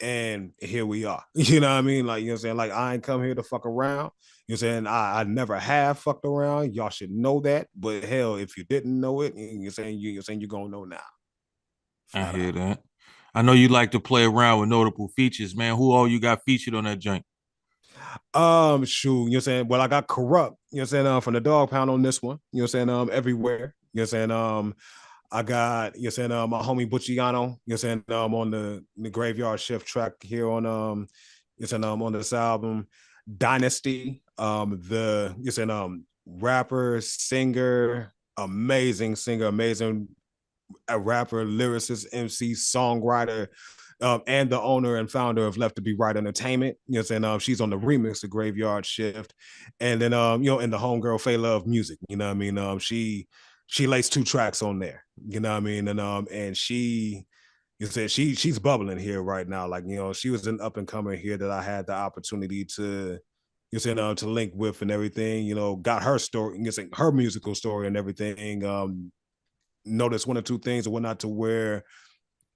And here we are. You know what I mean? Like, you know what I'm saying? Like, I ain't come here to fuck around. You know what I'm saying? I never have fucked around. Y'all should know that. But hell, if you didn't know it, you're saying you're saying you're gonna know now. I Flat hear out. that. I know you like to play around with notable features, man. Who all you got featured on that joint? Shoot, you know what I'm saying? Well, I got corrupt, you know what I'm saying, from the dog pound on this one, you know what I'm saying, everywhere. You know what I'm saying? I got, you know what I'm saying, my homie Bucciano, you know what I'm saying, on the graveyard shift track here on you know what I'm saying, on this album. Dynasty, the you know what I'm saying, rapper, singer, amazing a rapper, lyricist, MC, songwriter, and the owner and founder of Left to Be Right Entertainment. You know what I'm saying? She's on the remix of Graveyard Shift. And then you know, in the homegirl Faye Love Music, you know what I mean? She lays 2 tracks on there, you know what I mean? And she you said she's bubbling here right now. Like, you know, she was an up and comer here that I had the opportunity to you said to link with and everything, you know, got her story, you know, her musical story and everything. Noticed 1 or 2 things or whatnot to where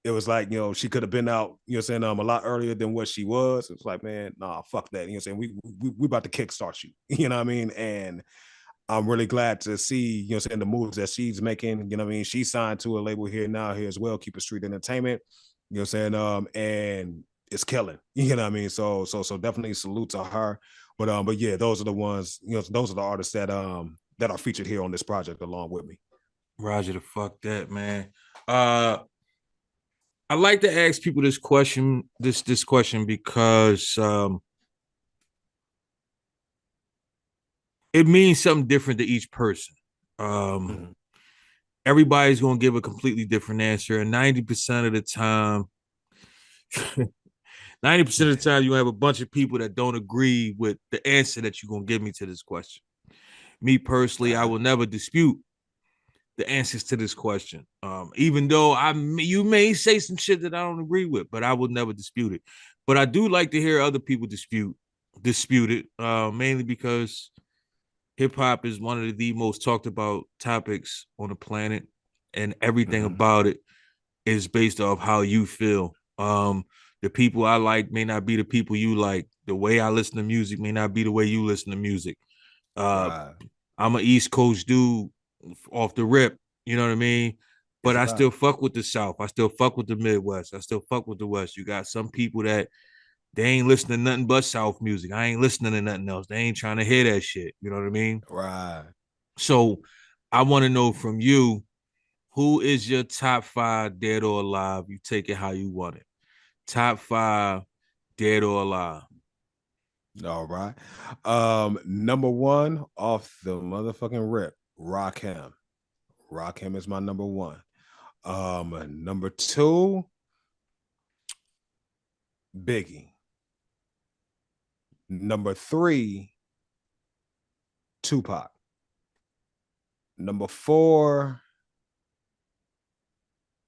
it was like, you know, she could have been out, you know what I'm saying, a lot earlier than what she was. It's like, man, nah, fuck that. You know what I'm saying? We about to kickstart you. You know what I mean? And I'm really glad to see, you know, saying the moves that she's making. You know what I mean? She signed to a label here now here as well, Keep It Street Entertainment. You know what I'm saying? And it's killing. You know what I mean? So definitely salute to her. But yeah, those are the ones, you know, those are the artists that are featured here on this project along with me. Roger the fuck that, man. I like to ask people this question, this question because it means something different to each person. Mhm. Everybody's gonna give a completely different answer, and 90% of the time, 90% of the time, you have a bunch of people that don't agree with the answer that you're gonna give me to this question. Me personally, I will never dispute the answers to this question. Even though you may say some shit that I don't agree with, but I will never dispute it. But I do like to hear other people dispute it, mainly because hip hop is one of the most talked about topics on the planet, and everything Mhm. about it is based off how you feel. The people I like may not be the people you like. The way I listen to music may not be the way you listen to music. Uh, Right. I'm an East Coast dude off the rip, you know what I mean? But It's a I still fact. fuck with the South. I still fuck with the Midwest. I still fuck with the West. You got some people that they ain't listening to nothing but South music. I ain't listening to nothing else. They ain't trying to hear that shit. You know what I mean? Right. So I want to know from you, who is your top five dead or alive? You take it how you want it. Top five dead or alive. All right. Number one off the motherfucking rip, Rakim. Rakim is my number one. Number two, Biggie. Number three, Tupac. Number four,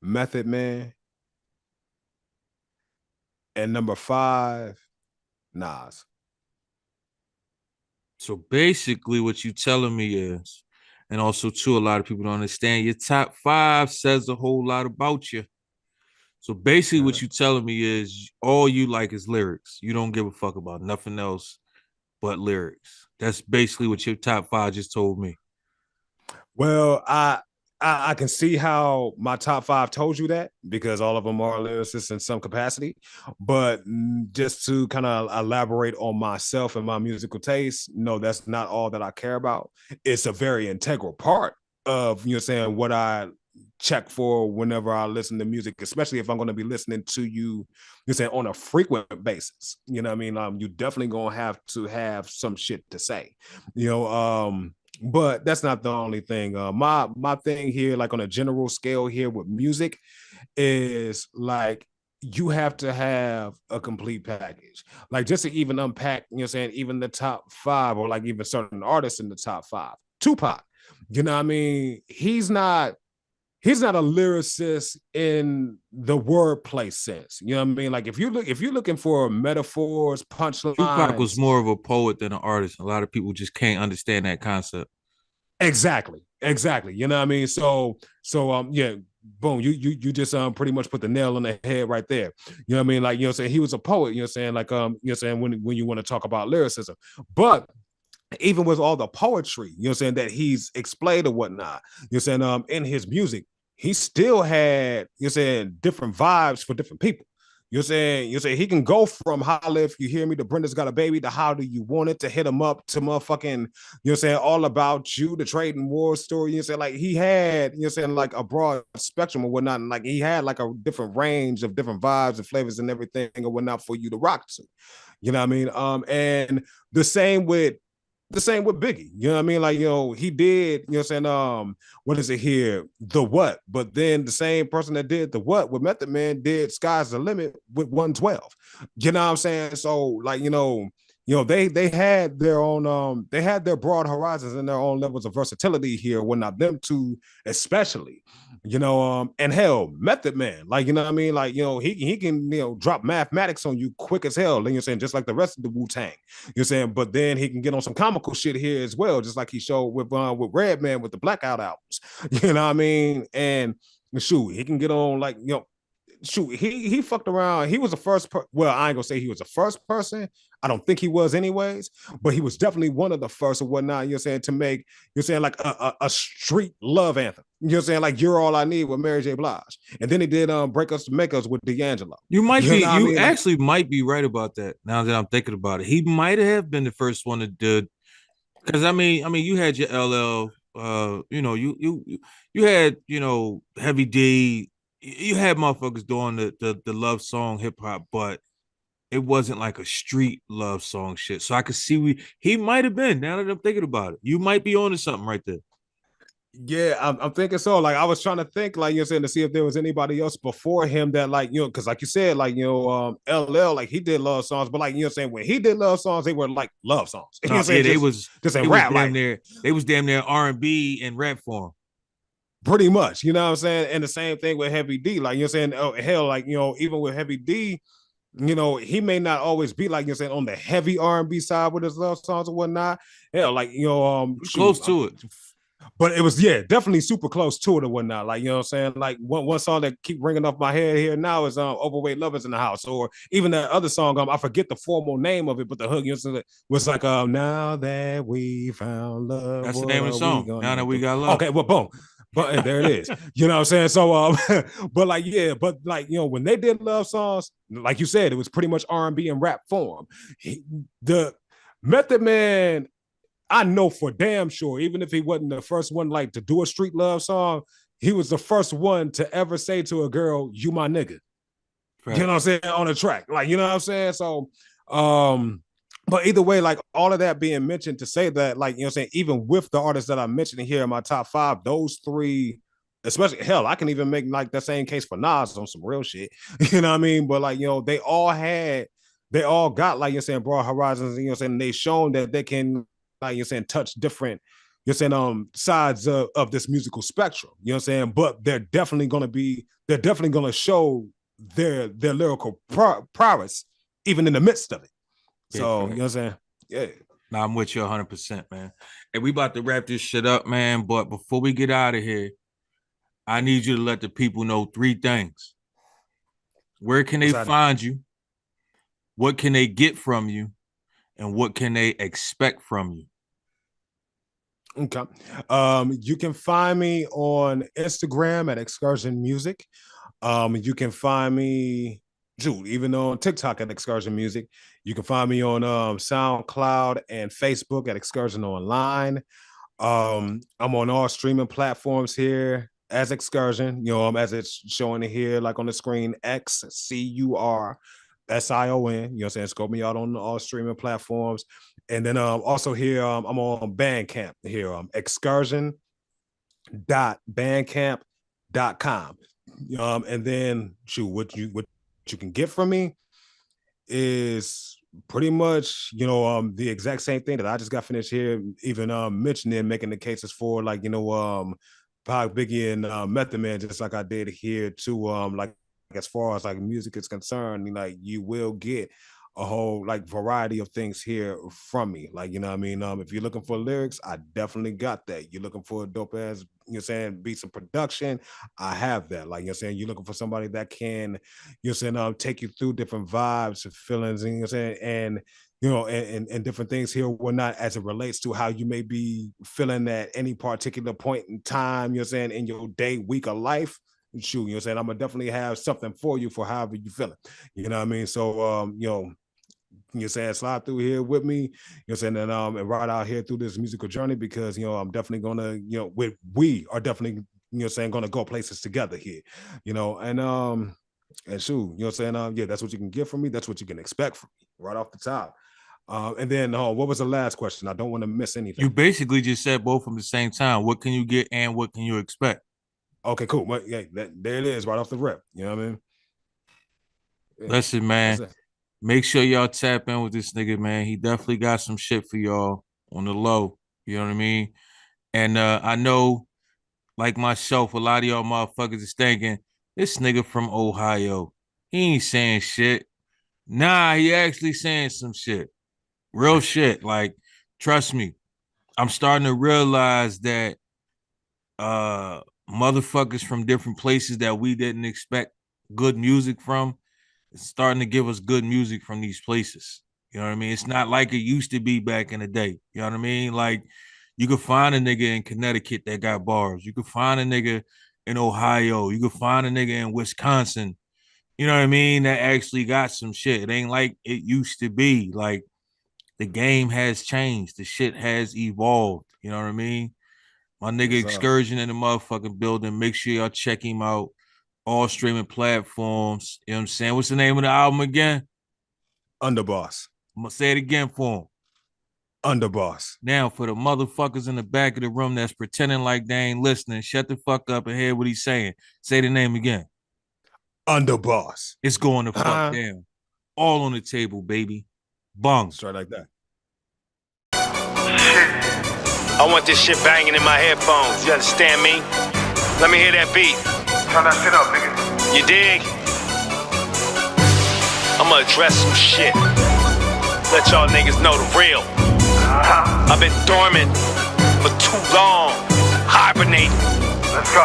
Method Man. And number five, Nas. So basically, what you telling me is, and also too, a lot of people don't understand. Your top five says a whole lot about you. So basically, Yeah. what you telling me is all you like is lyrics. You don't give a fuck about nothing else but lyrics. That's basically what your top five just told me. Well, I can see how my top five told you that because all of them are lyricists in some capacity. But just to kind of elaborate on myself and my musical taste, no, that's not all that I care about. It's a very integral part of, you know, saying what I check for whenever I listen to music, especially if I'm going to be listening to you say on a frequent basis. You know what I mean? You definitely gonna have to have some shit to say. You know, but that's not the only thing. My thing here, like on a general scale here with music, is like you have to have a complete package. Like just to even unpack, you know what I'm saying, even the top five or like even certain artists in the top five. Tupac, you know what I mean? He's not a lyricist in the wordplay sense. You know what I mean? Like if you're looking for metaphors, Tupac was punchlines, more of a poet than an artist. A lot of people just can't understand that concept. exactly. You know what I mean? So yeah, boom, you just pretty much put the nail on the head right there. You know what I mean? Like, you know what I'm saying? He was a poet, you know what I'm saying? Like you know what I'm saying, when you want to talk about lyricism. But even with all the poetry, you know what I'm saying, that he's explained or whatnot, you know what I'm saying, in his music, he still had, you know what I'm saying, different vibes for different people. You're saying he can go from Holla If You Hear Me to Brenda's Got a Baby to How Do You Want It to Hit Him Up to motherfucking, you know what I'm saying, All About You, the Trading War story. You know what I'm saying? Like he had, you know what I'm saying, like a broad spectrum or whatnot. And like he had like a different range of different vibes and flavors and everything or whatnot for you to rock to. You know what I mean? And the same with Biggie. You know what I mean? Like, he did, you know what I'm saying? What is it here? The What? But then the same person that did the What with Method Man did Sky's the Limit with 112. You know what I'm saying? So, like, they had their own they had their broad horizons and their own levels of versatility here, when not them two, especially. And hell, Method Man, like, you know what I mean? Like, he can, drop mathematics on you quick as hell, you know what I'm saying, just like the rest of the Wu-Tang. You know what I'm saying? But then he can get on some comical shit here as well, just like he showed with Redman with the Blackout albums. You know what I mean? And shoot, he can get on, like, shoot, he fucked around. He was the first. Well, I ain't gonna say he was the first person. I don't think he was, anyways. But he was definitely one of the first or whatnot. You're saying to make you're saying like a street love anthem. You're saying like "You're All I Need" with Mary J. Blige, and then he did "Break Us to Make Us" with D'Angelo. You might You be, know what I you mean? Like, actually might be right about that. Now that I'm thinking about it, he might have been the first one to do. Because I mean, you had your LL, you had Heavy D, you had motherfuckers doing the love song hip hop, but it wasn't like a street love song shit. So I could see he might have been. Now that I'm thinking about it, you might be onto something right there. yeah, I'm thinking so. Like, I was trying to think, like you're saying, to see if there was anybody else before him that, like, because like you said, like LL, like he did love songs, but like saying when he did love songs, they were like love songs. You know what No, I'm saying? yeah, Just in they was rap, damn like near R&B and rap form. pretty much. You know what I'm saying? And the same thing with Heavy D. Like you're saying, oh hell, like even with Heavy D, he may not always be like you're saying on the heavy R&B side with his love songs or whatnot. Hell, like Close to it. but it was definitely super close to it or whatnot. Like, you know what I'm saying? Like one song that keep ringing off my head here now is Overweight Lovers in the House, or even that other song, I forget the formal name of it, but the hook was like now that we found love, That's the what name of the are we song. Now that gonna we do? got love. Okay, well, boom. But there it is. You know what I'm saying? So but like but like when they did love songs, like you said, it was pretty much R&B and rap form. The Method Man, I know for damn sure, even if he wasn't the first one like to do a street love song, he was the first one to ever say to a girl, "You my nigga." Right. You know what I'm saying? On a track. Like, you know what I'm saying? So but either way, like all of that being mentioned to say that, like, what I'm saying, even with the artists that I'm mentioning here in my top 5, those 3, especially hell, I can even make like that same case for Nas on some real shit. You know what I mean? But like, they all got, like you're saying, broad horizons, and saying they shown that they can, like you're saying, touch different, you're saying, sides of this musical spectrum. You know what I'm saying? But they're definitely gonna show their lyrical prowess even in the midst of it. So, you know what I'm saying? Yeah. Nah, I'm with you 100%, man. And we about to wrap this shit up, man. But before we get out of here, I need you to let the people know 3 things. Where can they find you? What can they get from you? And what can they expect from you? Okay. You can find me on Instagram at Xcursion Music. You can find me, even on TikTok at Xcursion Music. You can find me on SoundCloud and Facebook at Xcursion Online. I'm on all streaming platforms here as Xcursion, as it's showing it here, like on the screen, Xcursion. You know what I'm saying? Scope me out on all streaming platforms. And then also here, I'm on Bandcamp here, excursion.bandcamp.com. And then what you can get from me is pretty much the exact same thing that I just got finished here, even mentioning, making the cases for, like Pac, Biggie, and Method Man, just like I did here too. Like as far as like music is concerned, like you will get a whole like variety of things here from me. Like, you know what I mean? If you're looking for lyrics, I definitely got that. You're looking for a dope ass, beats and production, I have that. Like, you're looking for somebody that can, take you through different vibes and feelings, and and different things here, whatnot, as it relates to how you may be feeling at any particular point in time, in your day, week, or life. Shoot, I'm gonna definitely have something for you for however you feeling. You know what I mean? So slide through here with me, and ride out here through this musical journey, because I'm definitely gonna, we are definitely, gonna go places together here, and shoot, yeah, that's what you can get from me, that's what you can expect from me right off the top. And then what was the last question? I don't want to miss anything. You basically just said both from the same time. What can you get and what can you expect? Okay, cool. Well, yeah, there it is, right off the rip. You know what I mean? Yeah. Listen, man, make sure y'all tap in with this nigga, man. He definitely got some shit for y'all on the low. You know what I mean? And I know, like myself, a lot of y'all motherfuckers is thinking, this nigga from Ohio, he ain't saying shit. Nah, he actually saying some shit. Real shit. Like, trust me, I'm starting to realize that motherfuckers from different places that we didn't expect good music from, it's starting to give us good music from these places. You know what I mean? It's not like it used to be back in the day. You know what I mean? Like you could find a nigga in Connecticut that got bars. You could find a nigga in Ohio. You could find a nigga in Wisconsin. You know what I mean? That actually got some shit. It ain't like it used to be. Like the game has changed. The shit has evolved. You know what I mean? My nigga Xcursion in the motherfucking building. Make sure y'all check him out. All streaming platforms. You know what I'm saying? What's the name of the album again? Underboss. I'm gonna say it again for him. Underboss. Now, for the motherfuckers in the back of the room that's pretending like they ain't listening, shut the fuck up and hear what he's saying. Say the name again. Underboss. It's going to fuck down. All on the table, baby. Bung. Straight like that. I want this shit banging in my headphones. You understand me? Let me hear that beat. Turn that shit up, nigga. You dig? I'ma address some shit. Let y'all niggas know the real. I've been dormant for too long. Hibernating. Let's go.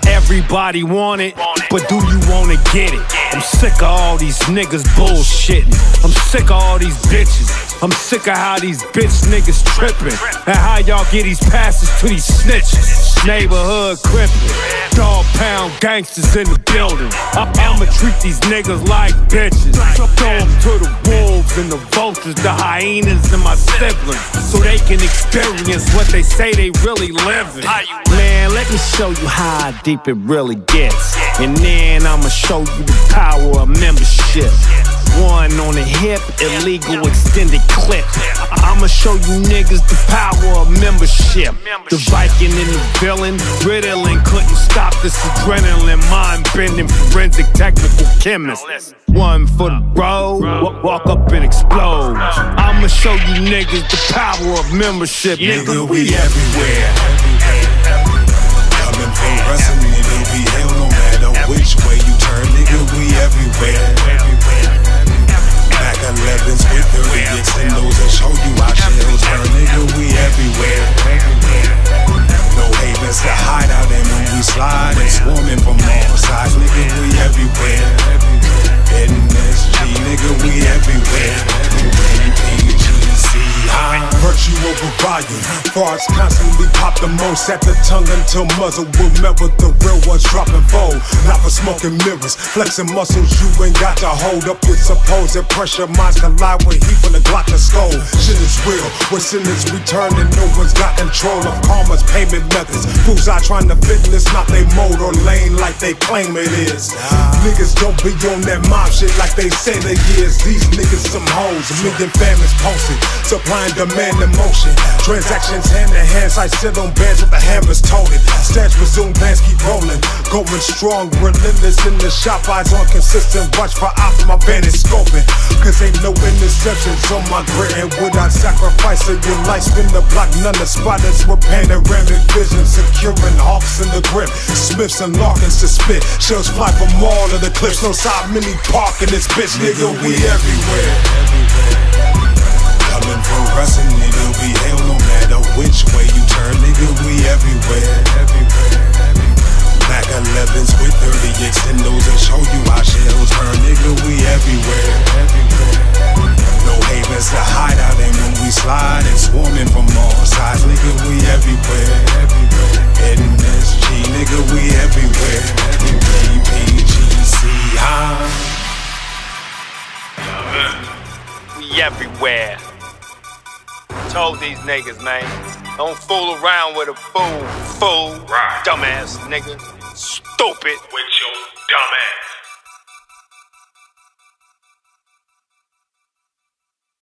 Everybody want it, but do you wanna get it? I'm sick of all these niggas bullshitting. I'm sick of all these bitches. I'm sick of how these bitch niggas tripping, and how y'all get these passes to these snitches. Neighborhood crippin', dog pound gangsters in the building. I'ma treat these niggas like bitches. Throw them to the wolves and the vultures, the hyenas and my siblings, so they can experience what they say they really living. Man, let me show you how deep it really gets, and then I'ma show you the power of membership. One on the hip, illegal extended clip. I'ma show you niggas the power of membership. The Viking and the villain, Ritalin couldn't stop this adrenaline. Mind-bending forensic technical chemist. One for the road, walk up and explode. I'ma show you niggas the power of membership. Nigga, we everywhere. Coming from wrestling, it'll be hell no matter which way you turn. Nigga, we everywhere. Back 11s with 30 extendos that show you our shells turn. Nigga, we everywhere. No havens to hide out, and when we slide and swarming from all sides. Nigga, we everywhere. NSG, nigga, we everywhere. Virtue over volume. Farts constantly pop the most at the tongue until muzzle. Remember the real ones dropping fold. Not for smoking mirrors, flexing muscles you ain't got to hold up with supposed pressure. Minds collide with heat from the Glock to skull. Shit is real, with sentence returning. No one's got control of karma's payment methods. Fools out trying to fit this, not they mode or lane like they claim it is. Niggas don't be on that mob shit like they say they is. These niggas some hoes, a million families posted. Supply and demand in motion. Transactions hand in hand, I sit on beds with the hammers toted. Stats resume, bands keep rolling. Going strong, relentless in the shop. Eyes on consistent, watch for out from my vantage scoping. Cause ain't no interceptions on my grid. And without sacrifice of your life, spin the block. None of spotters with panoramic vision. Securing hawks in the grip. Smiths and Larkins to spit. Shells fly from all of the clips. No side mini park in this bitch. Nigga, we everywhere. Coming from wrestling, it'll be hell no matter which way you turn. Nigga, we everywhere. Back 11s with 30 extendos that show you our shells turn. Nigga, we everywhere. No havens to hide out, and when we slide and swarming from all sides. Nigga, we everywhere. NSG, nigga, we everywhere. PPGC, We everywhere. Told these niggas, man, don't fool around with a fool, dumbass nigga, stupid. With your dumb ass.